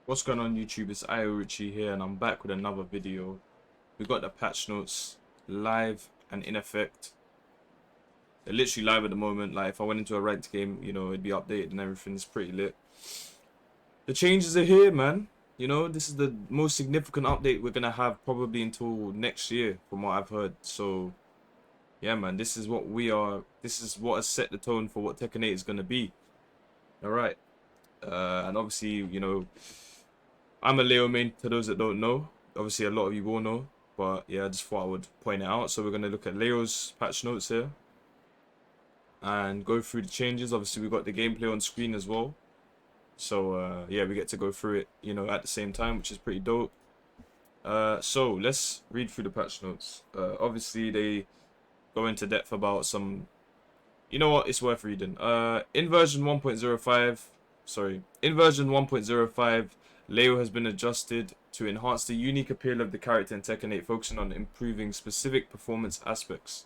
What's going on YouTube? It's AyoRichie here and I'm back with another video. We got the patch notes live and in effect. They're literally live at the moment. Like if I went into a ranked game, it'd be updated and everything. It's pretty lit. The changes are here, man. This is the most significant update we're gonna have probably until next year from what I've heard. So yeah, man, this is what has set the tone for what Tekken 8 is gonna be. Alright. And obviously, I'm a Leo main, to those that don't know. Obviously, a lot of you will know. But yeah, I just thought I would point it out. So we're going to look at Leo's patch notes here. And go through the changes. Obviously, we've got the gameplay on screen as well. So yeah, we get to go through it, at the same time, which is pretty dope. So let's read through the patch notes. Obviously, they go into depth about some... You know what? It's worth reading. In version 1.05... Sorry. In version 1.05... Leo has been adjusted to enhance the unique appeal of the character in Tekken 8, focusing on improving specific performance aspects.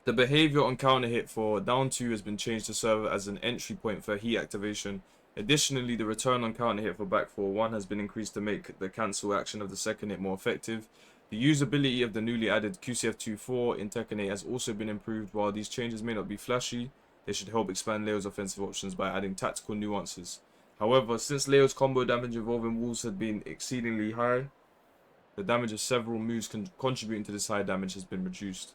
The behavior on counter hit for down 2 has been changed to serve as an entry point for heat activation. Additionally, the return on counter hit for back 4-1 has been increased to make the cancel action of the second hit more effective. The usability of the newly added QCF24 in Tekken 8 has also been improved. While these changes may not be flashy, they should help expand Leo's offensive options by adding tactical nuances. However, since Leo's combo damage involving walls had been exceedingly high, the damage of several moves contributing to this high damage has been reduced.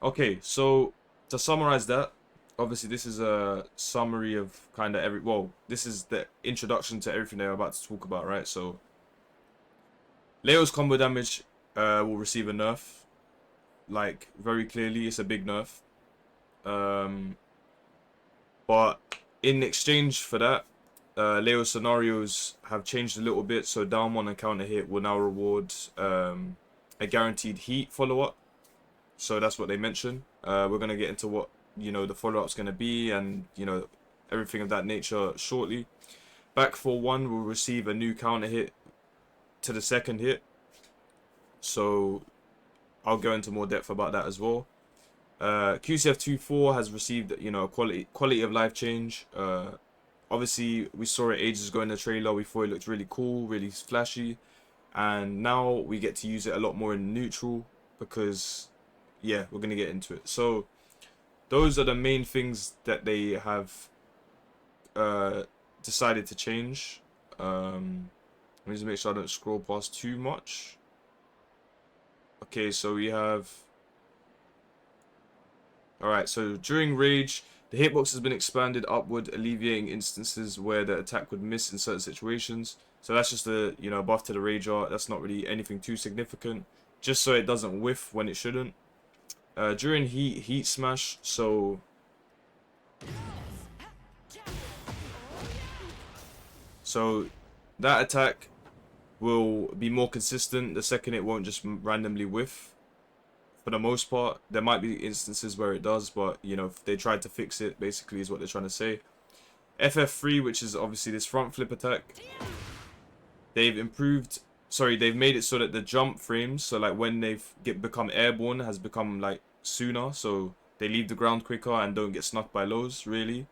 Okay, so to summarize that, obviously this is a summary of kind of this is the introduction to everything they're about to talk about, right? So Leo's combo damage will receive a nerf, like very clearly. It's a big nerf. But in exchange for that, Leo's scenarios have changed a little bit. So down 1 and counter hit will now reward a guaranteed heat follow-up. So that's what they mentioned. We're going to get into what, the follow-up's going to be and, everything of that nature shortly. Back 4-1 will receive a new counter hit to the second hit. So I'll go into more depth about that as well. QCF24 has received, a quality of life change. Obviously, we saw it ages ago in the trailer. We thought it looked really cool, really flashy. And now we get to use it a lot more in neutral because, yeah, we're going to get into it. So those are the main things that they have decided to change. Let me just make sure I don't scroll past too much. Okay, so we have... Alright, so during Rage, the hitbox has been expanded upward, alleviating instances where the attack would miss in certain situations. So that's just a, buff to the Rage art. That's not really anything too significant. Just so it doesn't whiff when it shouldn't. During Heat Smash, so that attack will be more consistent. The second it won't just randomly whiff. For the most part, there might be instances where it does, but if they tried to fix it, basically is what they're trying to say. FF3, which is obviously this front flip attack, they've made it so that the jump frames, so like when they've become airborne, has become like sooner, so they leave the ground quicker and don't get snuffed by lows, really.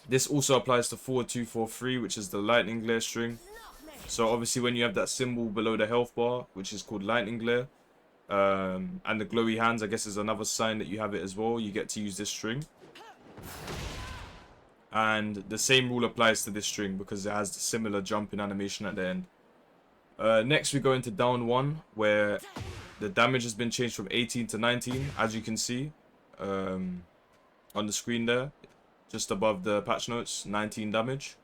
This also applies to forward 243, which is the lightning glare string. So obviously when you have that symbol below the health bar, which is called lightning glare, and the glowy hands, I guess, is another sign that you have it as well. You get to use this string. And the same rule applies to this string because it has the similar jumping animation at the end. Next we go into down 1, where the damage has been changed from 18 to 19, as you can see on the screen there, just above the patch notes, 19 damage.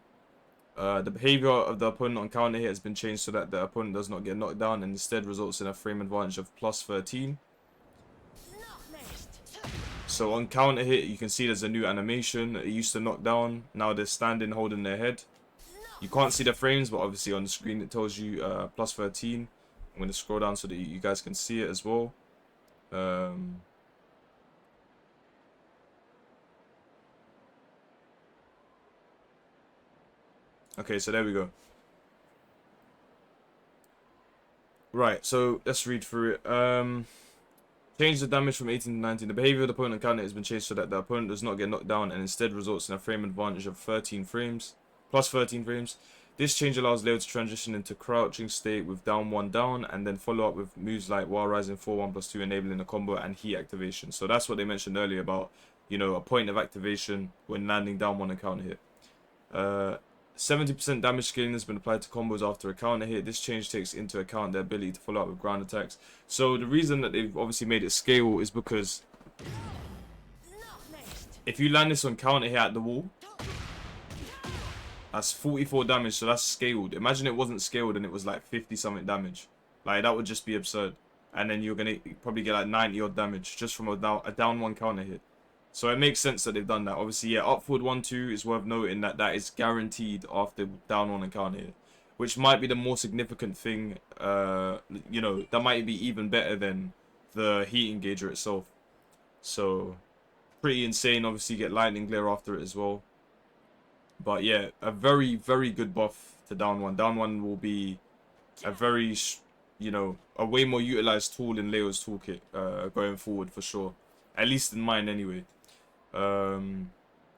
The behavior of the opponent on counter hit has been changed so that the opponent does not get knocked down and instead results in a frame advantage of plus 13. So on counter hit, you can see there's a new animation. It used to knock down, now they're standing holding their head. You can't see the frames, but obviously on the screen it tells you plus 13. I'm going to scroll down so that you guys can see it as well. Okay, so there we go. Right, so let's read through it. Change the damage from 18 to 19. The behavior of the opponent counter has been changed so that the opponent does not get knocked down and instead results in a frame advantage of 13 frames, plus 13 frames. This change allows Leo to transition into crouching state with down 1 down and then follow up with moves like while rising 4-1+2, enabling a combo and heat activation. So that's what they mentioned earlier about, you know, a point of activation when landing down 1 and counter hit. 70% damage scaling has been applied to combos after a counter hit. This change takes into account their ability to follow up with ground attacks. So the reason that they've obviously made it scale is because if you land this on counter hit at the wall, that's 44 damage, so that's scaled. Imagine it wasn't scaled and it was like 50 something damage. Like, that would just be absurd. And then you're gonna probably get like 90 odd damage just from a down 1 counter hit. So it makes sense that they've done that. Obviously, yeah, up forward 1-2 is worth noting that that is guaranteed after down 1 and counter hit, which might be the more significant thing. You know, that might be even better than the heat engager itself. So pretty insane. Obviously, you get lightning glare after it as well. But yeah, a very, very good buff to down 1. Down 1 will be a very, you know, a way more utilized tool in Leo's toolkit going forward for sure. At least in mine anyway.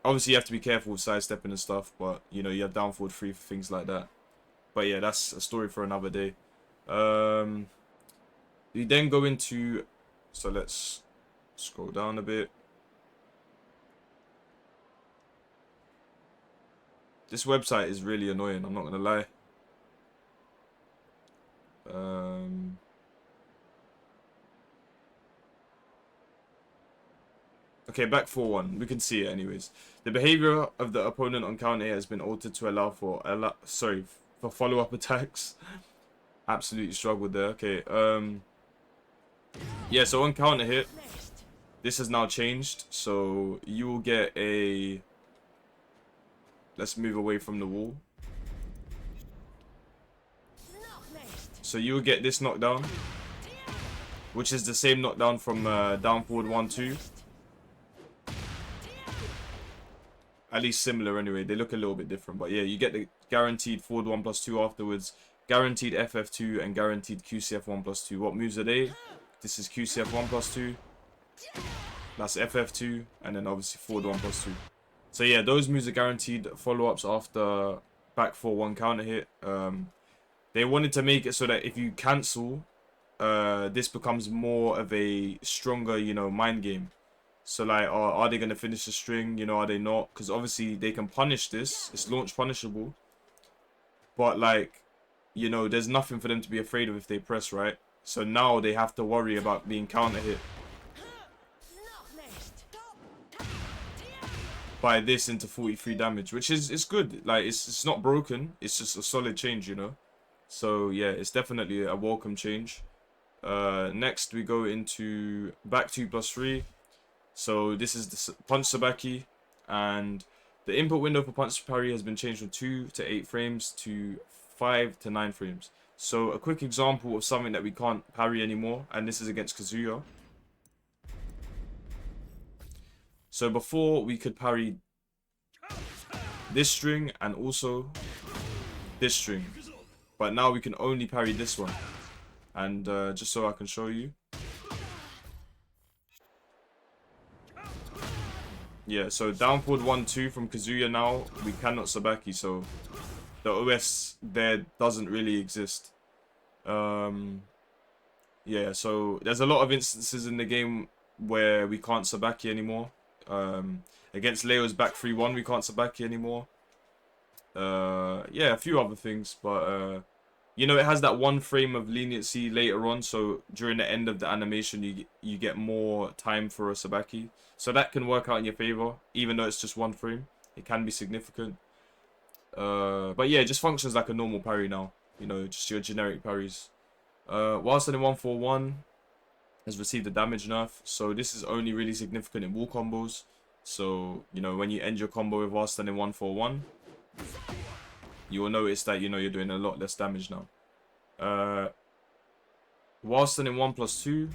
Obviously you have to be careful with sidestepping and stuff, but you know, you have down forward 3 for things like that. But yeah, that's a story for another day. We then go into, so let's scroll down a bit. This website is really annoying, I'm not gonna lie. Okay, back 4-1. We can see it anyways. The behavior of the opponent on counter hit has been altered to allow for for follow-up attacks. Absolutely struggled there. Okay. Yeah, so on counter hit, this has now changed. So you will get a. Let's move away from the wall. So you will get this knockdown, which is the same knockdown from down forward 1-2. At least similar anyway. They look a little bit different. But yeah, you get the guaranteed forward 1+2 afterwards. Guaranteed FF2 and guaranteed QCF 1+2. What moves are they? This is QCF 1+2. That's FF2. And then obviously forward 1+2. So yeah, those moves are guaranteed follow-ups after back 4-1 counter hit. They wanted to make it so that if you cancel, this becomes more of a stronger, you know, mind game. So like, are they going to finish the string? You know, are they not? Because obviously they can punish this. It's launch punishable. But like, you know, there's nothing for them to be afraid of if they press, right? So now they have to worry about being counter hit by this into 43 damage, which is good. Like, it's not broken. It's just a solid change, you know. So yeah, it's definitely a welcome change. Next we go into back 2+3. So this is the punch sabaki, and the input window for punch parry has been changed from 2 to 8 frames to 5 to 9 frames. So a quick example of something that we can't parry anymore, and this is against Kazuya. So before we could parry this string and also this string, but now we can only parry this one. And just so I can show you. Yeah, so down forward 1-2 from Kazuya now, we cannot sabaki, so the OS there doesn't really exist. Yeah, so there's a lot of instances in the game where we can't sabaki anymore. Against Leo's back 3-1, we can't sabaki anymore. Yeah, a few other things, but you know, it has that 1 frame of leniency later on, so during the end of the animation you get more time for a sabaki. So that can work out in your favor, even though it's just 1 frame. It can be significant. But yeah, it just functions like a normal parry now. You know, just your generic parries. Whilst in 1-4-1 has received a damage nerf, so this is only really significant in wall combos. So, you know, when you end your combo with whilst in 1-4-1, you will notice that, you know, you're doing a lot less damage now. Whilst in 1+2,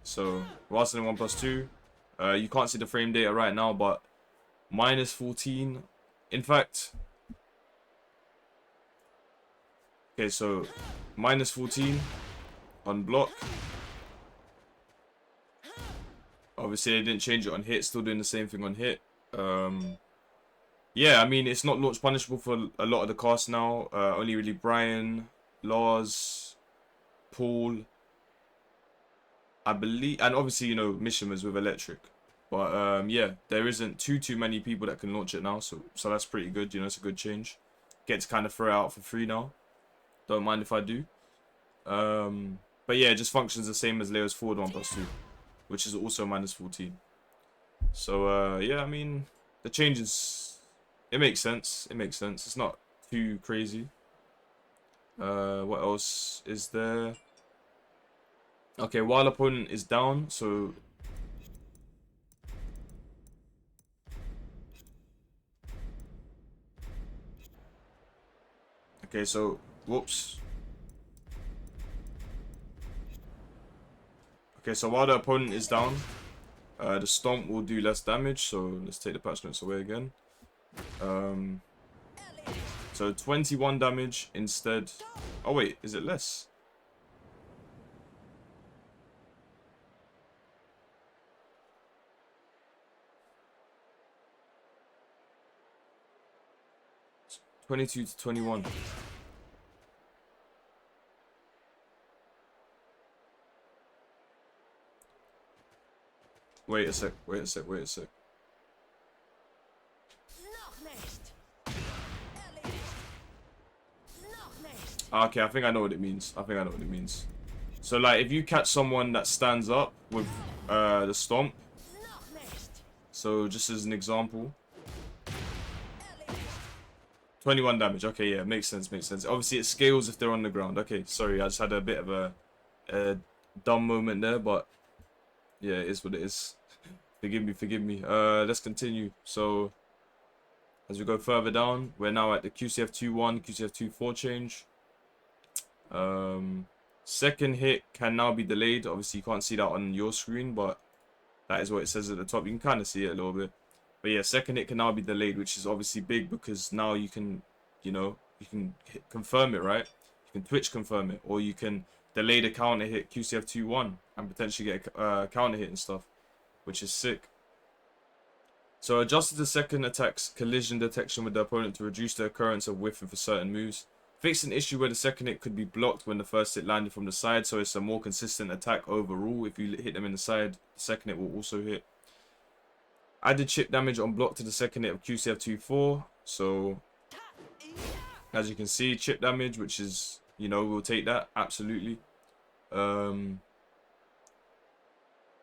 so whilst in 1+2, you can't see the frame data right now, but -14. In fact, okay, so -14, on block. Obviously, they didn't change it on hit. Still doing the same thing on hit. Yeah, I mean, it's not launch punishable for a lot of the cast now. Only really Brian, Lars, Paul, I believe, and obviously, you know, Mishimas with electric. But yeah, there isn't too many people that can launch it now, so that's pretty good. You know, it's a good change. Get to kind of throw it out for free now. Don't mind if I do. But yeah, it just functions the same as Leo's forward 1+2, which is also -14. So yeah, I mean, the changes, it makes sense. It makes sense. It's not too crazy. What else is there? Okay, while opponent is down, so okay, so whoops. Okay, so while the opponent is down, the stomp will do less damage. So let's take the patch notes away again. So 21 damage instead. Oh wait, is it less? (22 to 21). Wait a sec. Wait a sec. Wait a sec. Okay, I think I know what it means. I think I know what it means. So like, if you catch someone that stands up with the stomp. So just as an example. 21 damage. Okay, yeah, makes sense, makes sense. Obviously, it scales if they're on the ground. Okay, sorry, I just had a bit of a dumb moment there, but yeah, it is what it is. Forgive me, forgive me. Let's continue. So, as we go further down, we're now at the QCF 2-1, QCF 2-4 change. Second hit can now be delayed. Obviously, you can't see that on your screen, but that is what it says at the top. You can kind of see it a little bit. But yeah, second hit can now be delayed, which is obviously big because now you can, you know, you can confirm it, right? You can Twitch confirm it, or you can delay the counter hit QCF 2-1 and potentially get a counter hit and stuff, which is sick. So adjusted the second attack's collision detection with the opponent to reduce the occurrence of whiffing for certain moves. Fixed an issue where the second hit could be blocked when the first hit landed from the side, so it's a more consistent attack overall. If you hit them in the side, the second hit will also hit. Added chip damage on block to the second hit of QCF 2-4. So, as you can see, chip damage, which is, you know, we'll take that, absolutely.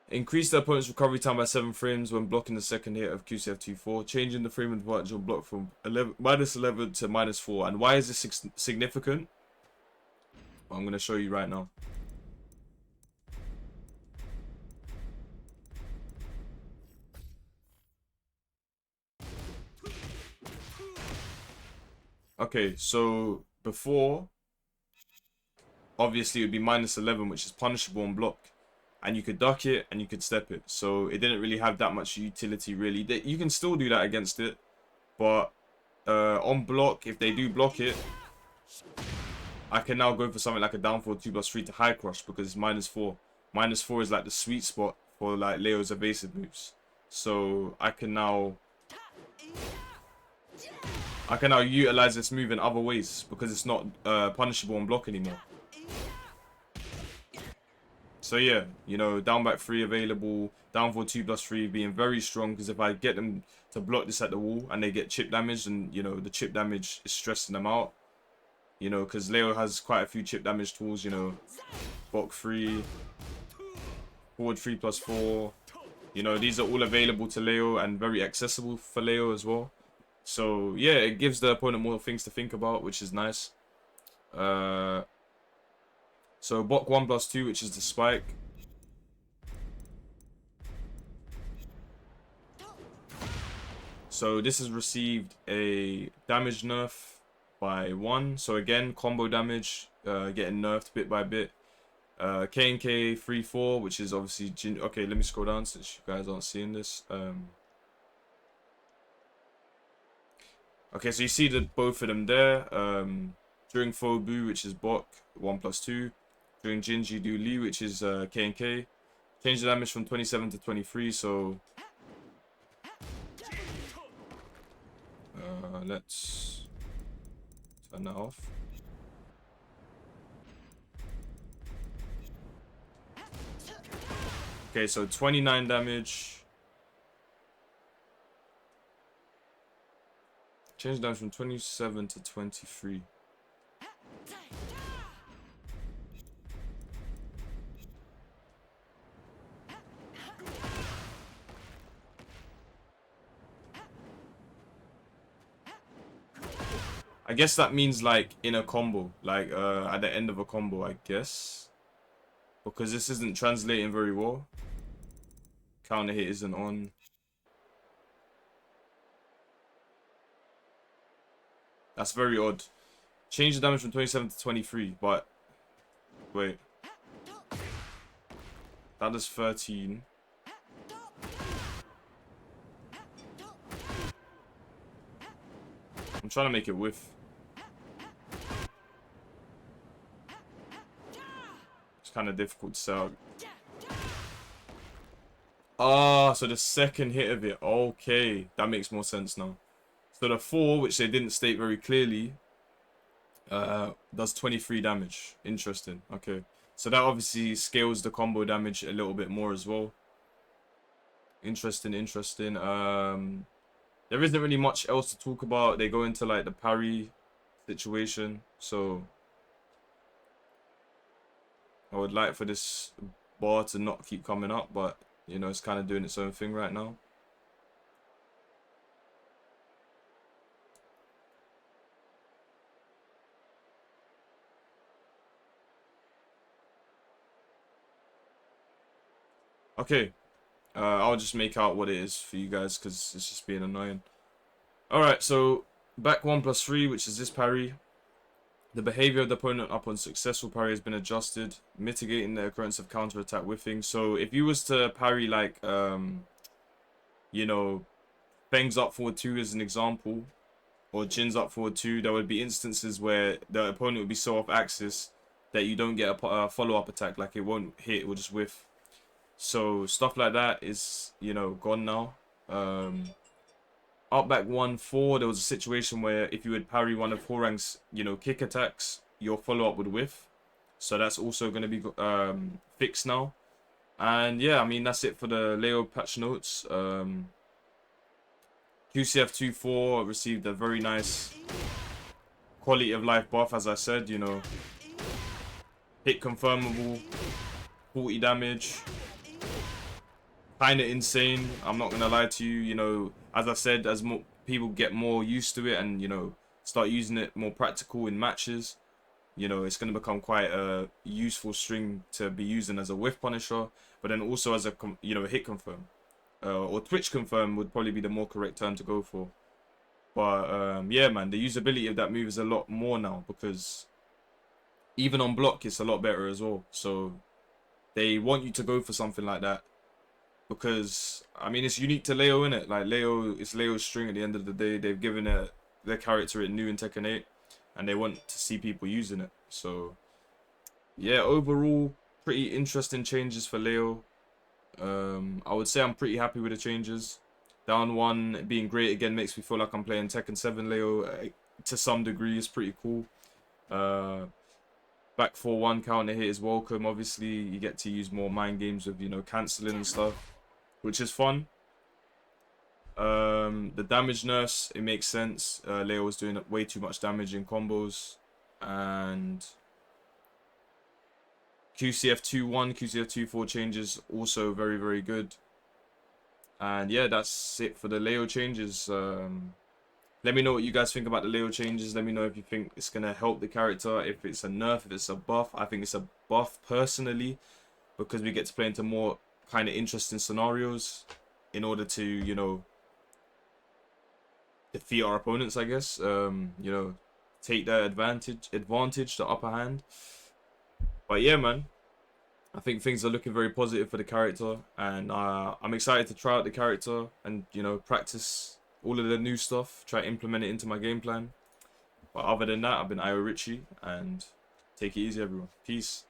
Increase the opponent's recovery time by 7 frames when blocking the second hit of QCF 2-4, changing the frame advantage on block from -11 to -4. And why is this significant? I'm going to show you right now. Okay, so before, obviously it would be -11, which is punishable on block. And you could duck it and you could step it. So it didn't really have that much utility, really. You can still do that against it. But on block, if they do block it, I can now go for something like a down forward 2+3 to high crush because it's -4. -4 is like the sweet spot for like Leo's evasive moves. So I can now utilize this move in other ways because it's not punishable on block anymore. So yeah, you know, down back 3 available, down for 2+3 being very strong because if I get them to block this at the wall and they get chip damage, and you know the chip damage is stressing them out, you know, because Leo has quite a few chip damage tools, you know, block 3, forward 3+4, you know, these are all available to Leo and very accessible for Leo as well. So yeah, it gives the opponent more things to think about, which is nice. So block 1+2, which is the spike. So this has received a damage nerf by 1. So again, combo damage, getting nerfed bit by bit. K&K 3-4, which is obviously... Okay, let me scroll down since you guys aren't seeing this. Okay, so you see both of them there. During Fobu, which is block 1+2. during Jinji do Lee, which is K and K. Change the damage from 27 to 23, so let's turn that off. Okay, so 29 damage. Change the damage from 27 to 23. I guess that means like in a combo, like at the end of a combo, I guess. Because this isn't translating very well. Counter hit isn't on. That's very odd. Change the damage from 27 to 23, but wait. That is 13. I'm trying to make it whiff. It's kind of difficult to sell. Ah, so the second hit of it. Okay, that makes more sense now. So the 4, which they didn't state very clearly, does 23 damage. Interesting. Okay. So that obviously scales the combo damage a little bit more as well. Interesting, interesting. There isn't really much else to talk about. They go into like the parry situation. So I would like for this bar to not keep coming up, but you know, it's kind of doing its own thing right now. Okay, I'll just make out what it is for you guys because it's just being annoying. Alright, so back 1+3, which is this parry. The behavior of the opponent upon successful parry has been adjusted, mitigating the occurrence of counter-attack whiffing. So if you was to parry like, you know, Feng's up forward 2 as an example, or Jin's up forward 2, there would be instances where the opponent would be so off axis that you don't get a follow-up attack, like it won't hit, it will just whiff. So stuff like that is, you know, gone now. Up back 1-4, there was a situation where if you would parry one of Horang's, you know, kick attacks, your follow-up would whiff. So that's also going to be fixed now. And yeah, I mean, that's it for the Leo patch notes. QCF 2.4 received a very nice quality of life buff, as I said, you know. Hit confirmable, 40 damage. Kind of insane, I'm not gonna lie to you. You know, as I said, as more people get more used to it and, you know, start using it more practical in matches, you know, it's gonna become quite a useful string to be using as a whiff punisher, but then also as a, you know, hit confirm. Or twitch confirm would probably be the more correct term to go for. But yeah, man, the usability of that move is a lot more now, because even on block it's a lot better as well. So they want you to go for something like that, because I mean, it's unique to Leo, innit? Like Leo, it's Leo's string at the end of the day. They've given it their character it new in Tekken 8, and they want to see people using it. So yeah, overall pretty interesting changes for Leo. I would say I'm pretty happy with the changes. Down 1 being great again makes me feel like I'm playing Tekken 7 Leo to some degree. It's pretty cool. Back 4-1 counter hit is welcome. Obviously, you get to use more mind games with, you know, cancelling and stuff, which is fun. The damage nerfs, it makes sense. Leo was doing way too much damage in combos. And QCF 2.1, QCF 2.4 changes, also very, very good. And yeah, that's it for the Leo changes. Let me know what you guys think about the Leo changes. Let me know if you think it's going to help the character, if it's a nerf, if it's a buff. I think it's a buff personally, because we get to play into more kind of interesting scenarios in order to, you know, defeat our opponents, I guess. You know, take their advantage, the upper hand. But yeah, man, I think things are looking very positive for the character, and I'm excited to try out the character and, you know, practice all of the new stuff, try to implement it into my game plan. But other than that, I've been AyoRichie, and take it easy, everyone. Peace.